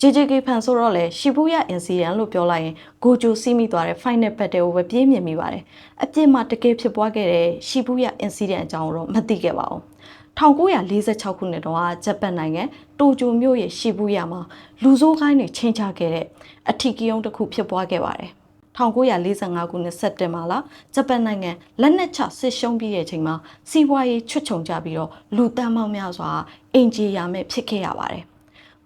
JJK ဖန်ဆိုတော့လေရှီဘူယာအင်စီဒန်လို့ပြောလိုက်ရင်ဂိုဂျိုစီးမိသွားတဲ့ final battle ကိုပဲပြေးမြင်မိပါတယ်အပြစ်မှာတကယ်ဖြစ်ပွားခဲ့တဲ့ရှီဘူယာအင်စီဒန်အကြောင်းတော့မသိခဲ့ပါဘူး1946ခုနှစ်တုန်းကဂျပန်နိုင်ငံတိုကျိုမြို့ရဲ့ရှီဘူယာမှာလူဆိုးခိုင်းတွေချိန်ချခဲ့တဲ့အထီးကယုံတစ်ခုဖြစ်ပွားခဲ့ပါတယ်1945ခုနှစ်စက်တင်ဘာလဂျပန်နိုင်ငံလက်နက်ချစစ်ရှုံးပြီးတဲ့အချိန်မှာစီးပွားရေးချွတ်ချုံကြပြီးတော့လူတန်းပေါင်းများစွာအင်ဂျီယာမဲ့ဖြစ်ခဲ့ရပါတယ်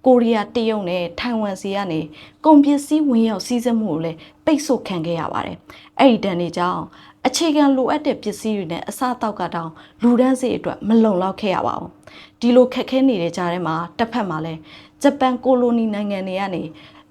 ကိုရီးယားတရုတ်နဲ့ထိုင်ဝမ်စီကနေကုန်ပစ္စည်းဝင်ရောက်စီးဆင်းမှုကိုလည်းပိတ်ဆို့ခံခဲ့ရပါတယ်။အဲ့ဒီတန်တွေကြောင့်အခြေခံလိုအပ်တဲ့ပစ္စည်းတွေနဲ့အစားအသောက်ကတောင်လူဒန်းစေအတွက်မလုံလောက်ခဲ့ရပါဘူး။ဒီလိုခက်ခဲနေတဲ့ကြားထဲမှာတစ်ဖက်မှာလည်းဂျပန်ကိုလိုနီနိုင်ငံတွေကနေ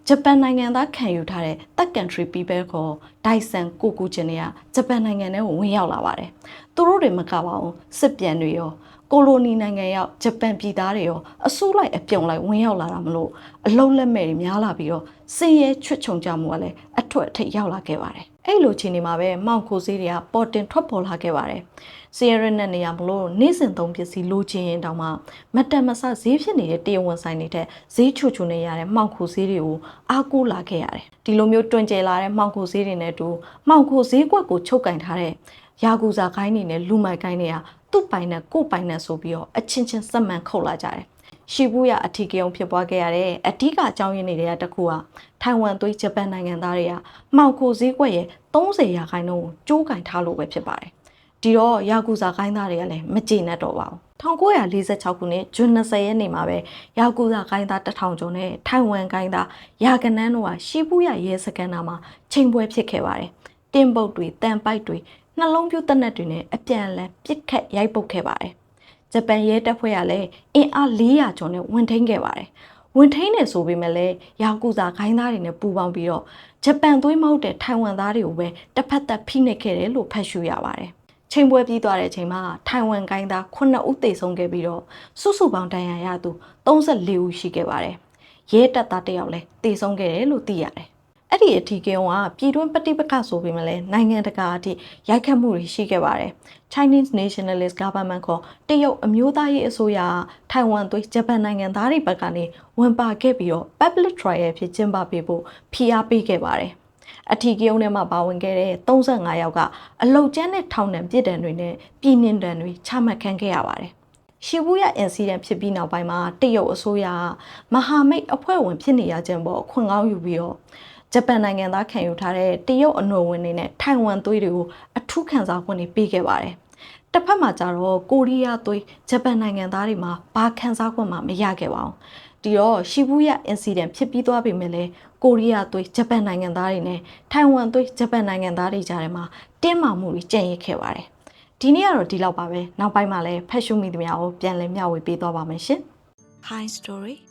ဂျပန်နိုင်ငံသားခံယူထားတဲ့ Third Country People ခေါ်ဒိုင်ဆန်ကိုကူချင်းတွေကဂျပန်နိုင်ငံထဲကိုဝင်ရောက်လာပါတယ်။သူတို့တွေမကပါဘူးစစ်ပြန်တွေရောကိုလိုနီနိုင်ငံရောက်ဂျပန်ပြည်သားတွေရောအစုလိုက်အပြုံလိုက်ဝင်ရောက်လာတာမလို့အလုံးလက်မဲ့တွေများလာပြီးတော့စင်ရဲချွတ်ချုံကြမှုကလည်းအထွတ်အထိပ်ရောက်လာခဲ့ပါတယ်။အဲ့လိုချိန်နေမှာပဲမောင်ခိုဈေးတွေကပေါ်တင်ထွက်ပေါ်လာခဲ့ပါတယ်။စီရရနဲ့နေရမလို့နေ့စဉ်သုံးပစ္စည်းလိုချင်ရင်တောင်မှမတန်မဆဈေးဖြစ်နေတဲ့တရားဝင်ဆိုင်တွေထက်ဈေးချွတ်ချွနေရတဲ့မောင်ခိုဈေးတွေကိုအားကိုးလာခဲ့ရတယ်။ဒီလိုမျိုးတွင်ကျယ်လာတဲ့မောင်ခိုဈေးတွေနဲ့တူမောင်ခိုဈေးကွက်ကိုချုပ်ကင်ထားတဲ့ယာကူဇာခိုင်းတွေနဲ့လူမိုက်ခိုင်းတွေကသူ့ပိုင်နဲ့ကိုယ်ပိုင်နဲ့ဆိုပြီးတော့အချင်းချင်းစက်မှန်ခုတ်လာကြတယ်။ရှီဘူယာအထီးကယုံဖြစ်ပွားခဲ့ရတဲ့အဓိကအကြောင်းရင်းတွေကတခုကထိုင်ဝမ်သွေးဂျပန်နိုင်ငံသားတွေကမှောက်ခိုဈေးကွက်ရဲ့30%ကိုကျိုးကင်ထားလို့ပဲဖြစ်ပါတယ်။ဒီတော့ယာကူဇာခိုင်းသားတွေကလည်းမကျေနပ်တော့ပါဘူး။1946ခုနှစ်ဇွန်20ရက်နေ့မှာပဲယာကူဇာခိုင်းသား1000ကျော်နဲ့ထိုင်ဝမ်ခိုင်းသားယာကနန်းတို့ကရှီဘူယာရဲစခန်းသားမှာချိန်ပွဲဖြစ်ခဲ့ပါတယ်။တင်းပုတ်တွေတန်ပိုက်တွေနှလုံးပြူတက်နက်တွေနဲ့အပြန်အလှန်ပစ်ခတ်ရိုက်ပုတ်ခဲ့ပါတယ်။ဂျပန်ရဲတပ်ဖွဲ့ကလည်းအင်အား400ကျော်နဲ့ဝင်ထိန်းခဲ့ပါတယ်။ဝင်ထိန်းနေဆိုပေမဲ့လည်းယာကူဇာခိုင်းသားတွေနဲ့ပူးပေါင်းပြီးတော့ဂျပန်သွေးမဟုတ်တဲ့ထိုင်ဝမ်သားတွေကိုပဲတစ်ဖက်သက်ဖိနှိပ်ခဲ့တယ်လို့ဖတ်ရှုရပါတယ်။ချိန်ပွဲပြီးသွားတဲ့အချိန်မှာထိုင်ဝမ်ခိုင်းသား9ဦးသေဆုံးခဲ့ပြီးတော့စုစုပေါင်းဒဏ်ရာရသူ34ဦးရှိခဲ့ပါတယ်။ရဲတပ်သား1ယောက်လည်းသေဆုံးခဲ့တယ်လို့သိရတယ်။အဲ့ဒီအထီးကယုံကပြည်တွင်းပဋိပက္ခဆိုပေမဲ့လည်းနိုင်ငံတကာအထိရိုက်ခတ်မှုတွေရှိခဲ့ပါတယ်။ Chinese Nationalist Government ခေါ်တရုတ်အမျိုးသားရေးအစိုးရထိုင်ဝမ်သွေးဂျပန်နိုင်ငံသားတွေဘက်ကနေဝန်ပါခဲ့ပြီးတော့ public trial ဖြစ်ကျင်းပပေးဖို့ဖိအားပေးခဲ့ပါတယ်။အထီးကယုံထဲမှာပါဝင်ခဲ့တဲ့35ယောက်ကအလုတ်ကျန်းတဲ့ထောင်ဒဏ်ပြစ်ဒဏ်တွေနဲ့ပြည်နှင်ဒဏ်တွေချမှတ်ခံခဲ့ရပါတယ်။ရှီဘူယာအင်စီဒန်ဖြစ်ပြီးနောက်ပိုင်းမှာတရုတ်အစိုးရမဟာမိတ်အဖွဲ့ဝင်ဖြစ်နေရခြင်းပေါ်အခွင့်ကောင်းယူပြီးတော့ဂျပန်နိုင်ငံသားခံယူထားတဲ့တရုတ်အနွယ်ဝင်တွေနဲ့ထိုင်ဝမ်သွေးတွေကိုအထူးခံစားခွင့်တွေပေးခဲ့ပါတယ်။တစ်ဖက်မှာကျတော့ကိုရီးယားသွေးဂျပန်နိုင်ငံသားတွေမှာဘာခံစားခွင့်မှမရခဲ့ပါဘူး။ဒီတော့ရှီဘူယာအင်စီဒန်ဖြစ်ပြီးသွားပြီမဲ့လေကိုရီးယားသွေးဂျပန်နိုင်ငံသားတွေနဲ့ထိုင်ဝမ်သွေးဂျပန်နိုင်ငံသားတွေကြားထဲမှာတင်းမာမှုတွေကြံ့ရစ်ခဲ့ပါတယ်။ဒီနေ့ကတော့ဒီလောက်ပါပဲ။နောက်ပိုင်းမှာလည်းဖက်ရှုမိသမျှကိုပြန်လည်မျှဝေပေးသွားပါမယ်ရှင်။ Hi Story